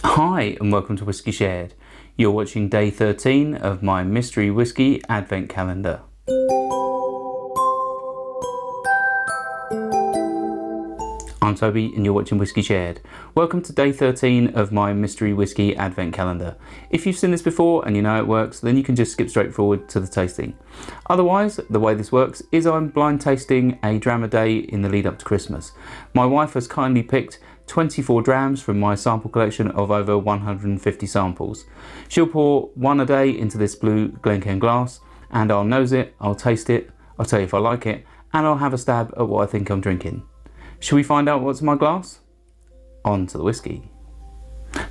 Hi and welcome to Whiskey Shared. You're watching day 13 of my mystery whiskey advent calendar. I'm Toby and you're watching Whiskey Shared. Welcome to day 13 of my mystery whiskey advent calendar. If you've seen this before and you know it works, then you can just skip straight forward to the tasting. Otherwise, the way this works is I'm blind tasting a dram a day in the lead up to Christmas. My wife has kindly picked 24 drams from my sample collection of over 150 samples. She'll pour one a day into this blue Glencairn glass and I'll nose it, I'll taste it, I'll tell you if I like it, and I'll have a stab at what I think I'm drinking. Shall we find out what's in my glass? On to the whiskey.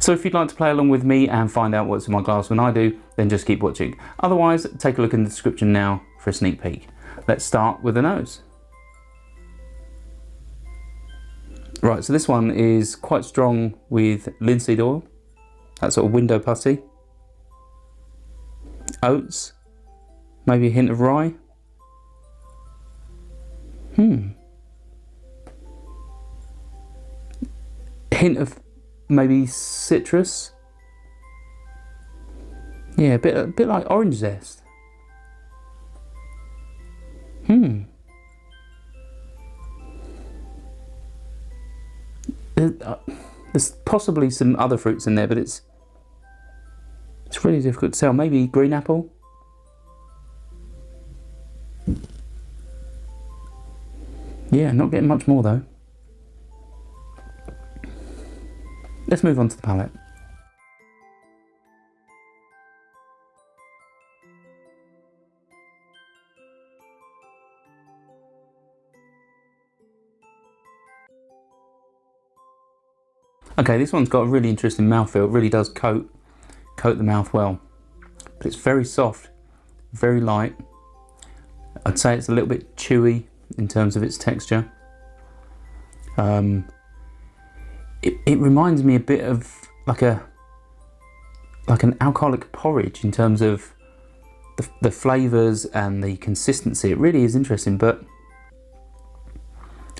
So if you'd like to play along with me and find out what's in my glass when I do, then just keep watching. Otherwise, take a look in the description now for a sneak peek. Let's start with the nose. Right, so this one is quite strong with linseed oil, that sort of window putty, oats, maybe a hint of rye. Hint of maybe citrus. Yeah, a bit like orange zest. There's possibly some other fruits in there, but it's really difficult to tell. Maybe green apple. Yeah, not getting much more though. Let's move on to the palate. Okay, this one's got a really interesting mouthfeel. It really does coat the mouth well. But it's very soft, very light. I'd say it's a little bit chewy in terms of its texture. It reminds me a bit of like an alcoholic porridge in terms of the flavours and the consistency. It really is interesting, but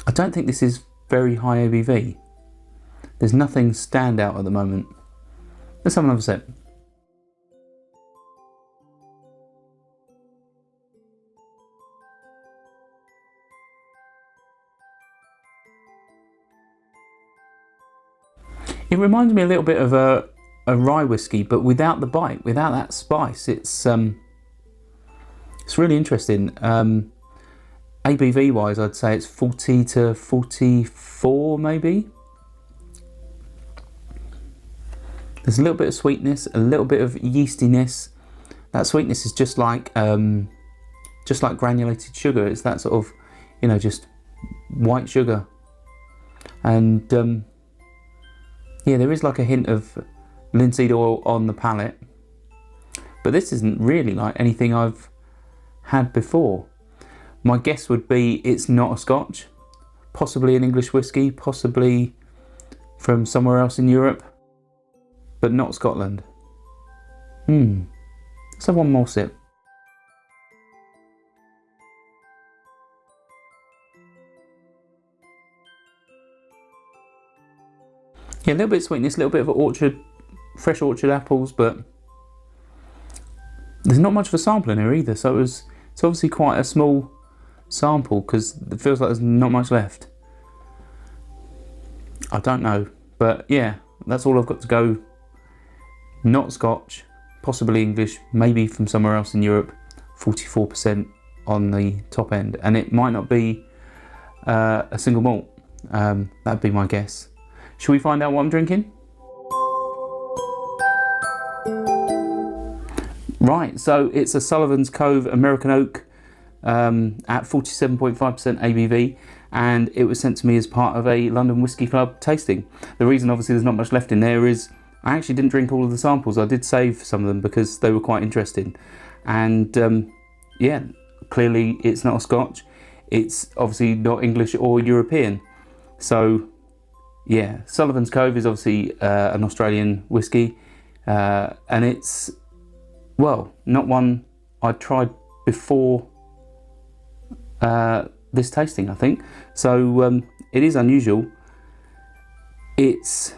I don't think this is very high ABV. There's nothing stand out at the moment. Let's have another sip. It reminds me a little bit of a rye whiskey, but without the bite, without that spice. It's really interesting. ABV wise, I'd say it's 40 to 44 maybe. There's a little bit of sweetness, a little bit of yeastiness. That sweetness is just like granulated sugar. It's that sort of, you know, just white sugar. And yeah, there is like a hint of linseed oil on the palate. But this isn't really like anything I've had before. My guess would be it's not a Scotch. Possibly an English whiskey, possibly from somewhere else in Europe. But not Scotland. Let's have one more sip. Yeah, a little bit of sweetness, a little bit of orchard, fresh orchard apples, but there's not much of a sample in here either. So it's obviously quite a small sample because it feels like there's not much left. I don't know, but yeah, that's all I've got to go. Not Scotch, possibly English, maybe from somewhere else in Europe, 44% on the top end. And it might not be a single malt, that'd be my guess. Shall we find out what I'm drinking? Right, so it's a Sullivans Cove American Oak at 47.5% ABV, and it was sent to me as part of a London Whisky Club tasting. The reason obviously there's not much left in there is I actually didn't drink all of the samples. I did save some of them because they were quite interesting. And yeah, clearly it's not a Scotch. It's obviously not English or European. So yeah, Sullivans Cove is obviously an Australian whiskey. And it's, well, not one I'd tried before this tasting, I think. So it is unusual. It's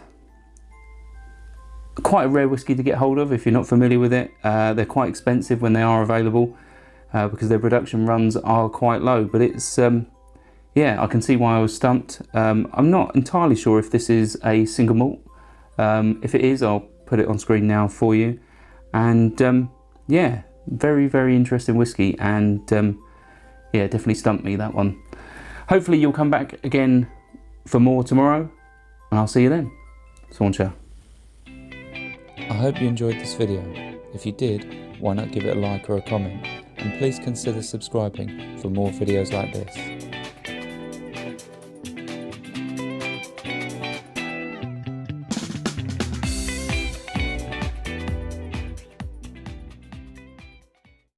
quite a rare whiskey to get hold of if you're not familiar with it. They're quite expensive when they are available because their production runs are quite low, but it's yeah, I can see why I was stumped. I'm not entirely sure if this is a single malt. If it is, I'll put it on screen now for you. And yeah, very, very interesting whiskey, and yeah, definitely stumped me, that one. Hopefully you'll come back again for more tomorrow, and I'll see you then. Sauncha. I hope you enjoyed this video. If you did, why not give it a like or a comment, and please consider subscribing for more videos like this.